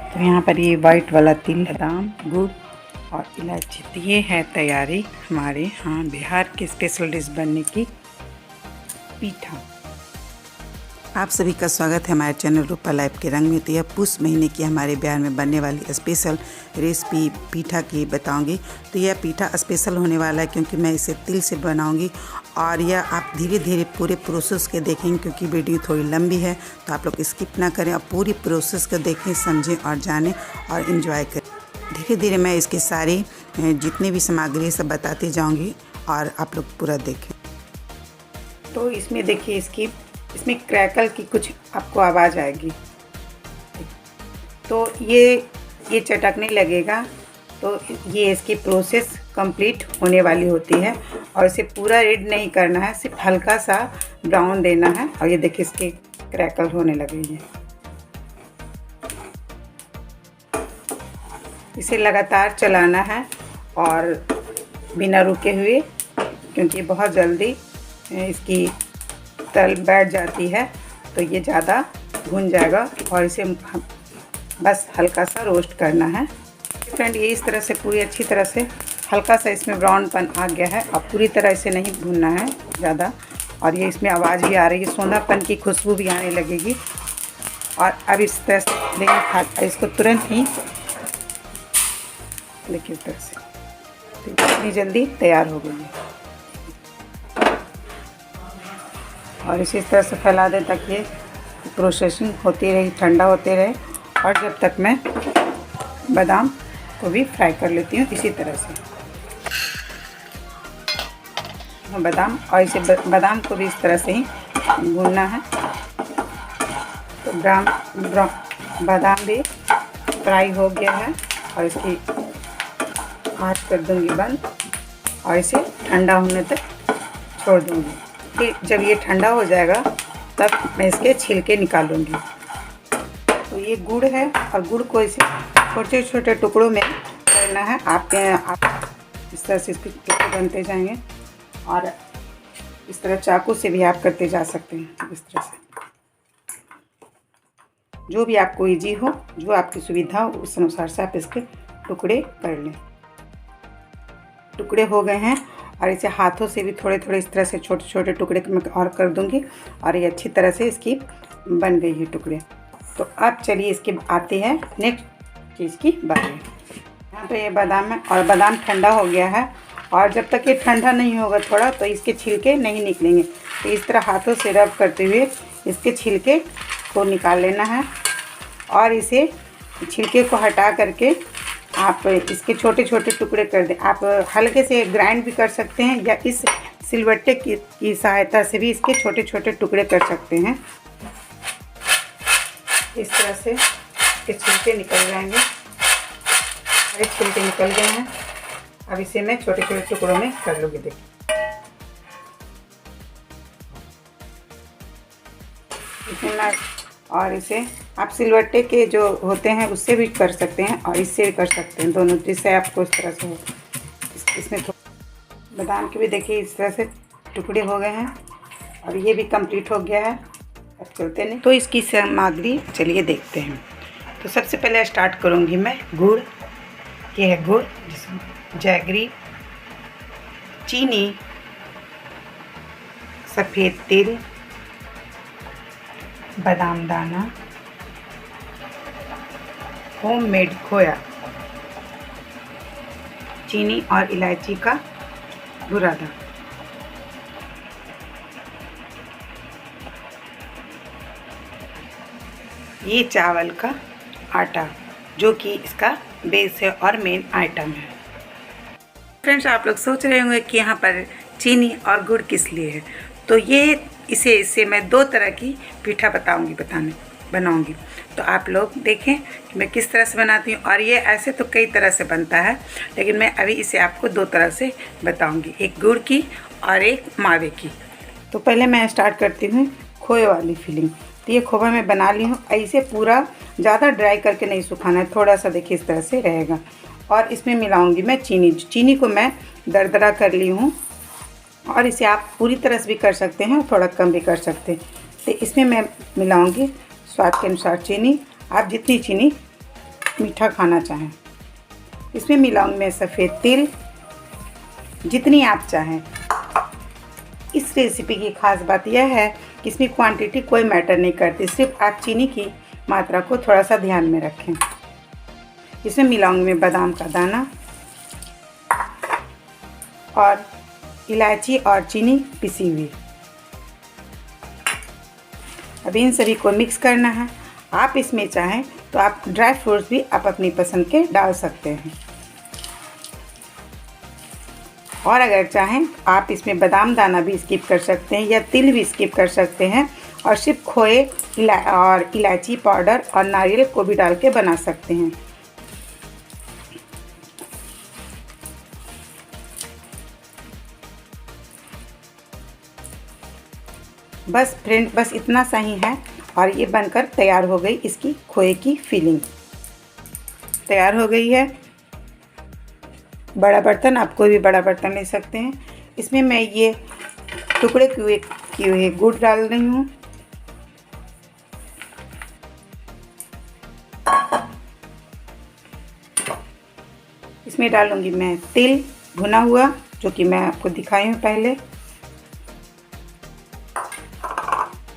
तो यहाँ पर ये वाइट वाला तिल, बादाम, गुड़ और इलायची। तो ये है तैयारी हमारे यहाँ बिहार की स्पेशल डिश बनने की, पीठा। आप सभी का स्वागत है हमारे चैनल रूपा लाइफ के रंग में। तो यह पुष महीने की हमारे बिहार में बनने वाली स्पेशल रेसिपी पीठा की बताऊंगी। तो यह पीठा स्पेशल होने वाला है क्योंकि मैं इसे तिल से बनाऊंगी और यह आप धीरे धीरे पूरे प्रोसेस के देखेंगे क्योंकि वीडियो थोड़ी लंबी है। तो आप लोग स्किप ना करें और पूरी प्रोसेस को देखें, समझें और जानें और इन्जॉय करें। धीरे धीरे मैं इसके सारे जितनी भी सामग्री सब बताती जाऊँगी और आप लोग पूरा देखें। तो इसमें देखिए इसमें क्रैकल की कुछ आपको आवाज़ आएगी, तो ये चटकने लगेगा। तो ये इसकी प्रोसेस कंप्लीट होने वाली होती है और इसे पूरा रेड नहीं करना है, सिर्फ हल्का सा ब्राउन देना है। और ये देखिए इसके क्रैकल होने लगेंगे। इसे लगातार चलाना है और बिना रुके हुए, क्योंकि बहुत जल्दी इसकी तल बैठ जाती है तो ये ज़्यादा भुन जाएगा और इसे बस हल्का सा रोस्ट करना है। फ्रेंड, ये इस तरह से पूरी अच्छी तरह से हल्का सा इसमें ब्राउनपन आ गया है। अब पूरी तरह इसे नहीं भूनना है ज़्यादा। और ये इसमें आवाज़ भी आ रही है, सोनापन की खुशबू भी आने लगेगी। और अब इस तरह से देंगे इसको तुरंत ही, देखिए इस तरह से, तो इतनी जल्दी तैयार हो गई है। और इसी तरह से फैला दें ताकि ये प्रोसेसिंग होती रही, ठंडा होते रहे। और जब तक मैं बादाम को भी फ्राई कर लेती हूँ इसी तरह से, बादाम और इसे बादाम को भी इस तरह से ही भूनना है। तो बादाम भी फ्राई हो गया है और इसकी आँच कर दूँगी बंद और इसे ठंडा होने तक छोड़ दूँगी। जब ये ठंडा हो जाएगा तब मैं इसके छिलके निकालूंगी। तो ये गुड़ है और गुड़ को इसे छोटे छोटे टुकड़ों में करना है। आप इस तरह से इसके टुकड़े बनते जाएंगे और इस तरह चाकू से भी आप करते जा सकते हैं। इस तरह से जो भी आपको ईजी हो, जो आपकी सुविधा हो, उस अनुसार से आप इसके टुकड़े कर लें। टुकड़े हो गए हैं और इसे हाथों से भी थोड़े थोड़े इस तरह से छोटे छोटे टुकड़े मैं और कर दूंगी और ये अच्छी तरह से इसकी बन गई है टुकड़े। तो अब चलिए इसके आते हैं नेक्स्ट चीज़ की बारी। यहाँ पे ये बादाम है और बादाम ठंडा हो गया है और जब तक ये ठंडा नहीं होगा थोड़ा, तो इसके छिलके नहीं निकलेंगे। तो इस तरह हाथों से रब करते हुए इसके छिलके को निकाल लेना है और इसे छिलके को हटा करके आप इसके छोटे छोटे टुकड़े कर दें। आप हल्के से ग्राइंड भी कर सकते हैं या इस सिलबट्टे की सहायता से भी इसके छोटे छोटे टुकड़े कर सकते हैं। इस तरह से इसके छिलके निकल जाएंगे। अरे छिलके निकल गए हैं। अब इसे मैं छोटे छोटे टुकड़ों में कर लूँगी। देखिए और इसे आप सिलवट्टे के जो होते हैं उससे भी कर सकते हैं और इससे भी कर सकते हैं, दोनों, जिससे आपको इस तरह से हो। इसमें बादाम के भी देखिए इस तरह से टुकड़े हो गए हैं और ये भी कंप्लीट हो गया है। अब चलते नहीं, तो इसकी सामग्री चलिए देखते हैं। तो सबसे पहले स्टार्ट करूँगी मैं गुड़। ये है गुड़, जिसमें जैगरी, चीनी, सफ़ेद तिल, बादाम दाना, होममेड खोया, चीनी और इलायची का बुरादा, ये चावल का आटा जो कि इसका बेस है और मेन आइटम है। फ्रेंड्स, आप लोग सोच रहे होंगे कि यहाँ पर चीनी और गुड़ किस लिए है। तो ये इससे मैं दो तरह की पीठा बनाऊंगी। तो आप लोग देखें कि मैं किस तरह से बनाती हूँ। और ये ऐसे तो कई तरह से बनता है, लेकिन मैं अभी इसे आपको दो तरह से बताऊंगी, एक गुड़ की और एक मावे की। तो पहले मैं स्टार्ट करती हूँ खोए वाली फीलिंग। तो ये खोवा मैं बना ली हूँ। ऐसे पूरा ज़्यादा ड्राई करके नहीं सुखाना है, थोड़ा सा देखिए इस तरह से रहेगा। और इसमें मिलाऊंगी मैं चीनी को मैं दरदरा कर ली हूँ और इसे आप पूरी तरह से भी कर सकते हैं, थोड़ा कम भी कर सकते हैं। तो इसमें मैं मिलाऊंगी स्वाद के अनुसार चीनी। आप जितनी चीनी मीठा खाना चाहें। इसमें मिलाऊंगी मैं सफ़ेद तिल, जितनी आप चाहें। इस रेसिपी की ख़ास बात यह है कि इसमें क्वांटिटी कोई मैटर नहीं करती, सिर्फ आप चीनी की मात्रा को थोड़ा सा ध्यान में रखें। इसमें मिलाऊंगी मैं बादाम का दाना और इलायची और चीनी पिसी हुई। अब इन सभी को मिक्स करना है। आप इसमें चाहें तो आप ड्राई फ्रूट्स भी आप अपनी पसंद के डाल सकते हैं, और अगर चाहें आप इसमें बादाम दाना भी स्किप कर सकते हैं या तिल भी स्किप कर सकते हैं, और सिर्फ खोए और इलायची पाउडर और नारियल को भी डाल के बना सकते हैं। बस फ्रेंड, बस इतना सा ही है और ये बनकर तैयार हो गई। इसकी खोए की फिलिंग तैयार हो गई है। बड़ा बर्तन, आप कोई भी बड़ा बर्तन ले सकते हैं। इसमें मैं ये टुकड़े किए हुए गुड़ डाल रही हूँ। इसमें डालूंगी मैं तिल भुना हुआ, जो कि मैं आपको दिखाई हूँ पहले,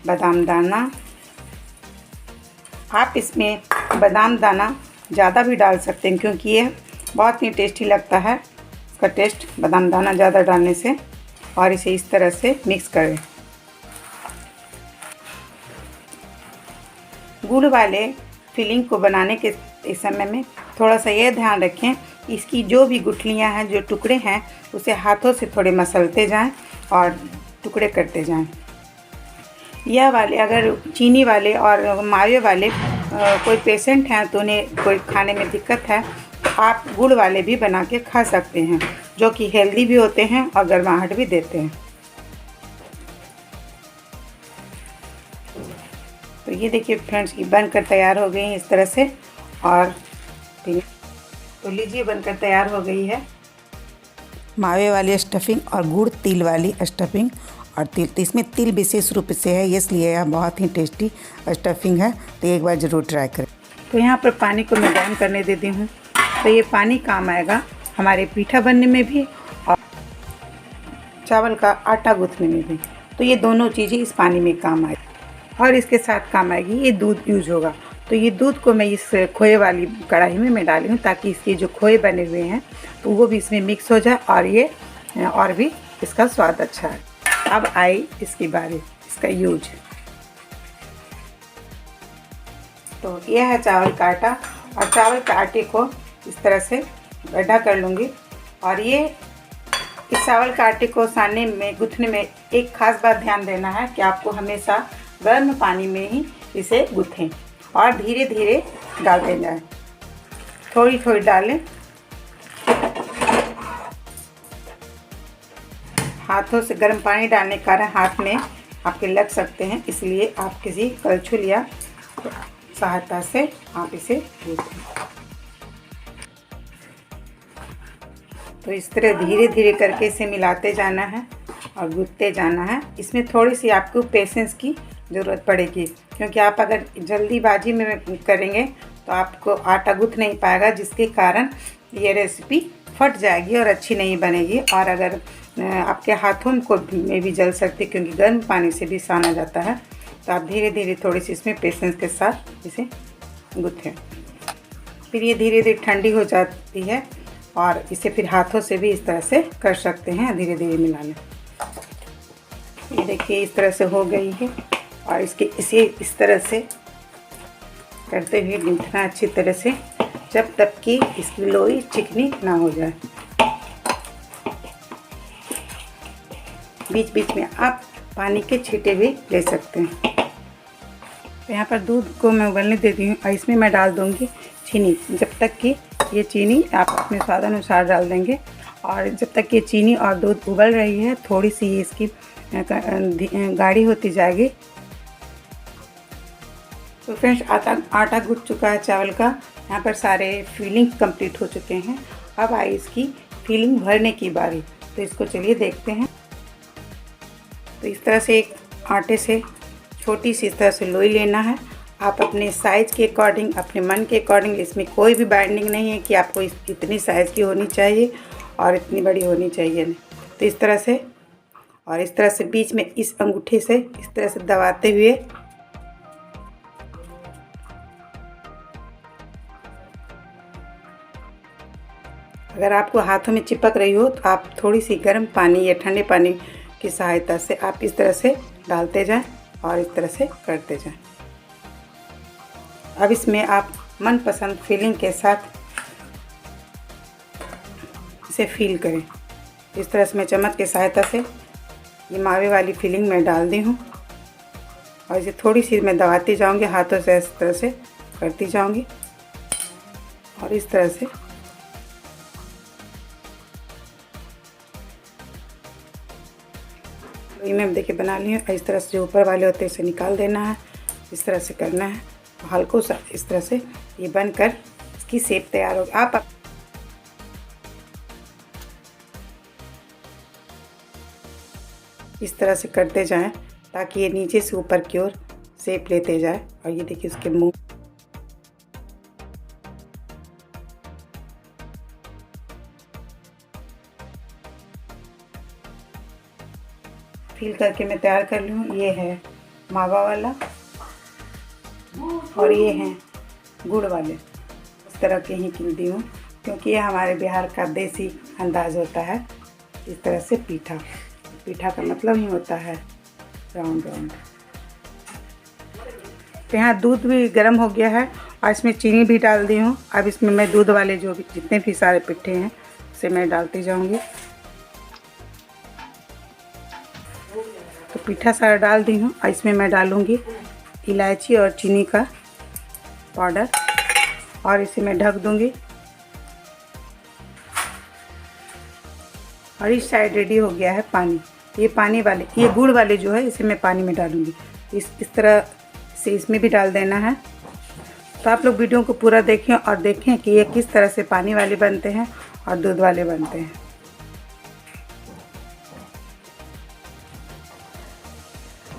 बादाम दाना। आप इसमें बादाम दाना ज़्यादा भी डाल सकते हैं, क्योंकि ये बहुत ही टेस्टी लगता है इसका टेस्ट बादाम दाना ज़्यादा डालने से। और इसे इस तरह से मिक्स करें। गुड़ वाले फिलिंग को बनाने के इस समय में थोड़ा सा ये ध्यान रखें, इसकी जो भी गुठलियाँ हैं, जो टुकड़े हैं, उसे हाथों से थोड़े मसलते जाएं और टुकड़े करते जाएं। यह वाले, अगर चीनी वाले और मावे वाले कोई पेशेंट हैं तो उन्हें कोई खाने में दिक्कत है, तो आप गुड़ वाले भी बना के खा सकते हैं, जो कि हेल्दी भी होते हैं और गर्माहट भी देते हैं। तो ये देखिए फ्रेंड्स, की बनकर तैयार हो गई है इस तरह से। और तो लीजिए, बनकर तैयार हो गई है मावे वाली स्टफिंग और गुड़ तिल वाली स्टफिंग। और तिल, तो इसमें तिल विशेष रूप से है, इसलिए यह बहुत ही टेस्टी स्टफिंग है। तो एक बार ज़रूर ट्राई करें। तो यहाँ पर पानी को मैं गर्म करने देती हूँ। तो ये पानी काम आएगा हमारे पीठा बनने में भी और चावल का आटा गूँथने में भी। तो ये दोनों चीज़ें इस पानी में काम आएगी। और इसके साथ काम आएगी ये दूध यूज होगा। तो ये दूध को मैं इस खोए वाली कढ़ाई में मैं डाली हूँ, ताकि इसके जो खोए बने हुए हैं तो वो भी इसमें मिक्स हो जाए और ये और भी इसका स्वाद अच्छा है। अब आई इसकी बारी, इसका यूज। तो यह है चावल का आटा, और चावल के आटे को इस तरह से गड्ढा कर लूँगी। और ये इस चावल के आटे को सानने में, गूँथने में एक ख़ास बात ध्यान देना है कि आपको हमेशा गर्म पानी में ही इसे गूँथें और धीरे धीरे डालते जाएं। थोड़ी थोड़ी डालें, हाथों से गर्म पानी डालने के कारण हाथ में आपके लग सकते हैं, इसलिए आप किसी कलछुल या सहायता से आप इसे गूँथें। तो इस तरह धीरे धीरे करके इसे मिलाते जाना है और गूँथते जाना है। इसमें थोड़ी सी आपको पेशेंस की ज़रूरत पड़ेगी, क्योंकि आप अगर जल्दीबाजी में करेंगे तो आपको आटा गूँथ नहीं पाएगा, जिसके कारण ये रेसिपी फट जाएगी और अच्छी नहीं बनेगी। और अगर आपके हाथों को में भी जल सकती, क्योंकि गर्म पानी से भी साना जाता है। तो आप धीरे धीरे थोड़ी सी इसमें पेशेंस के साथ इसे गूँथें। फिर ये धीरे धीरे ठंडी हो जाती है और इसे फिर हाथों से भी इस तरह से कर सकते हैं, धीरे धीरे मिला लें। ये देखिए इस तरह से हो गई है, और इसे इस तरह से करते हुए गूँथना अच्छी तरह से, जब तक कि इसकी लोई चिकनी ना हो जाए। बीच बीच में आप पानी के छींटे भी ले सकते हैं। तो यहाँ पर दूध को मैं उबलने देती हूँ और इसमें मैं डाल दूँगी चीनी, जब तक कि ये चीनी आप अपने स्वाद अनुसार डाल देंगे। और जब तक ये चीनी और दूध उबल रही है, थोड़ी सी इसकी गाढ़ी होती जाएगी। तो फ्रेंड्स, आटा गूँथ चुका है चावल का। यहाँ पर सारे फिलिंग कंप्लीट हो चुके हैं। अब आई इसकी फिलिंग भरने की बारी। तो इसको चलिए देखते हैं। तो इस तरह से एक आटे से छोटी सी इस तरह से लोई लेना है आप अपने साइज़ के अकॉर्डिंग, अपने मन के अकॉर्डिंग, इसमें कोई भी बाइंडिंग नहीं है कि आपको इतनी साइज़ की होनी चाहिए और इतनी बड़ी होनी चाहिए नहीं। तो इस तरह से, और इस तरह से बीच में इस अंगूठे से इस तरह से दबाते हुए अगर आपको हाथों में चिपक रही हो तो आप थोड़ी सी गर्म पानी या ठंडे पानी की सहायता से आप इस तरह से डालते जाएं और इस तरह से करते जाएं। अब इसमें आप मनपसंद फीलिंग के साथ इसे फील करें। इस तरह से मैं चम्मच की सहायता से ये मावे वाली फीलिंग मैं डाल दी हूँ और इसे थोड़ी सी मैं दबाती जाऊँगी, हाथों से इस तरह से करती जाऊँगी और इस तरह से तो ये मैं देखिए बना ली हूँ। इस तरह से जो ऊपर वाले होते हैं इसे निकाल देना है, इस तरह से करना है। हल्का सा इस तरह से ये बनकर इसकी शेप तैयार होगी। आप इस तरह से करते जाएं ताकि ये नीचे से ऊपर की ओर शेप लेते जाए। और ये देखिए उसके मुंह फील करके मैं तैयार कर ली हूँ। ये है मावा वाला और ये हैं गुड़ वाले। इस तरह के ही दी हूँ क्योंकि ये हमारे बिहार का देसी अंदाज होता है। इस तरह से पीठा, पीठा का मतलब ही होता है राउंड राउंड। तो यहाँ दूध भी गर्म हो गया है और इसमें चीनी भी डाल दी हूँ। अब इसमें मैं दूध वाले जो भी जितने भी सारे पिट्ठे हैं उसे मैं डालती जाऊँगी। तो पीठा सारा डाल दी हूँ और इसमें मैं डालूँगी इलायची और चीनी का पाउडर और इसे मैं ढक दूँगी। और इस साइड रेडी हो गया है पानी। ये पानी वाले, ये गुड़ वाले जो है इसे मैं पानी में डालूँगी। इस तरह से इसमें भी डाल देना है। तो आप लोग वीडियो को पूरा देखें और देखें कि ये किस तरह से पानी वाले बनते हैं और दूध वाले बनते हैं।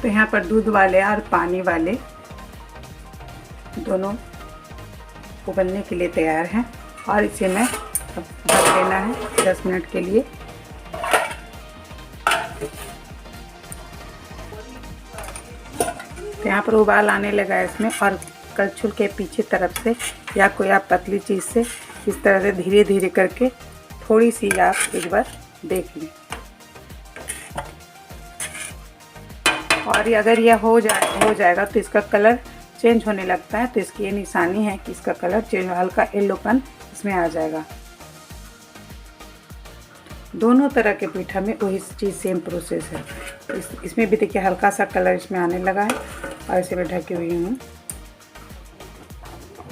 तो यहाँ पर दूध वाले और पानी वाले दोनों उबलने के लिए तैयार हैं और इसे मैं ढक देना है 10 मिनट के लिए। तो यहाँ पर उबाल आने लगा है इसमें और कलछुल के पीछे तरफ से या कोई आप पतली चीज़ से इस तरह से धीरे धीरे करके थोड़ी सी आप एक बार देख लें। और अगर यह हो जाएगा तो इसका कलर चेंज होने लगता है। तो इसकी ये निशानी है कि इसका कलर चेंज, हल्का येलोपन इसमें आ जाएगा। दोनों तरह के पीठा में वही चीज़ सेम प्रोसेस है। इसमें भी देखिए हल्का सा कलर इसमें आने लगा है और इसे मैं ढकी हुई हूँ।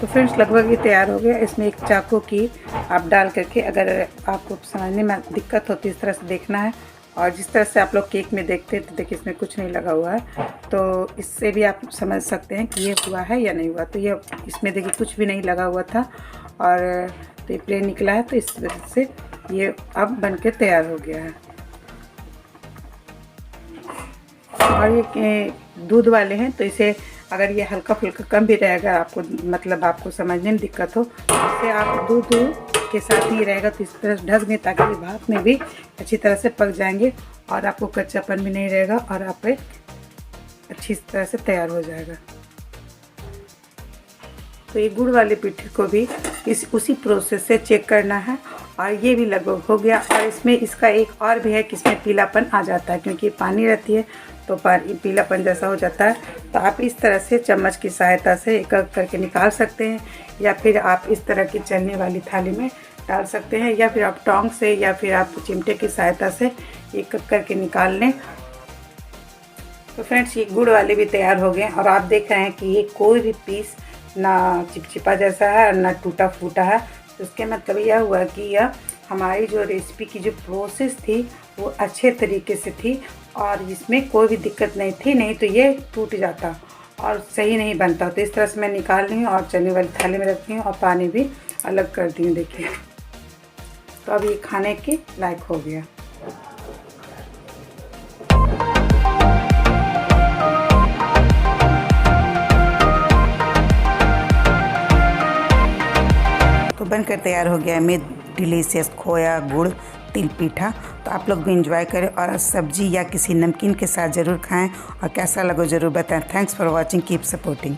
तो फ्रेंड्स लगभग ये तैयार हो गया। इसमें एक चाकू की आप डाल करके, अगर आपको समझने में दिक्कत होती है इस तरह से देखना है। और जिस तरह से आप लोग केक में देखते हैं तो देखिए इसमें कुछ नहीं लगा हुआ है, तो इससे भी आप समझ सकते हैं कि ये हुआ है या नहीं हुआ। तो ये इसमें देखिए कुछ भी नहीं लगा हुआ था और तो ये प्लेन निकला है। तो इस वजह से ये अब बनके तैयार हो गया है। और ये दूध वाले हैं तो इसे अगर ये हल्का फुल्का कम भी रहेगा, आपको मतलब आपको समझने में दिक्कत हो, इससे आप दूध के साथ ही रहेगा तो इस तरह ढक दें ताकि ये भाप में भी अच्छी तरह से पक जाएंगे और आपको कच्चापन भी नहीं रहेगा और आप अच्छी तरह से तैयार हो जाएगा। तो ये गुड़ वाले पीठे को भी उसी प्रोसेस से चेक करना है और ये भी लगभग हो गया। और इसमें इसका एक और भी है कि इसमें पीलापन आ जाता है क्योंकि पानी रहती है तो पीलापन जैसा हो जाता है। तो आप इस तरह से चम्मच की सहायता से एक एक करके निकाल सकते हैं या फिर आप इस तरह की चलने वाली थाली में डाल सकते हैं या फिर आप टोंग से या फिर आप चिमटे की सहायता से एक एक करके निकाल लें। तो फ्रेंड्स ये गुड़ वाले भी तैयार हो गए और आप देख रहे हैं कि ये कोई भी पीस ना चिपचिपा जैसा है और ना टूटा फूटा है। तो उसके मतलब यह हुआ कि यह हमारी जो रेसिपी की जो प्रोसेस थी वो अच्छे तरीके से थी और इसमें कोई भी दिक्कत नहीं थी, नहीं तो ये टूट जाता और सही नहीं बनता। तो इस तरह से मैं निकाल रही हूँ और चने वाली थाली में रखती हूँ और पानी भी अलग कर दी हूँ। देखिए तो अब ये खाने के लायक हो गया। बनकर तैयार हो गया है मेड डिलीशियस खोया गुड़ तिल पीठा। तो आप लोग भी इंजॉय करें और सब्जी या किसी नमकीन के साथ ज़रूर खाएं और कैसा लगा ज़रूर बताएं। Thanks for watching, keep supporting.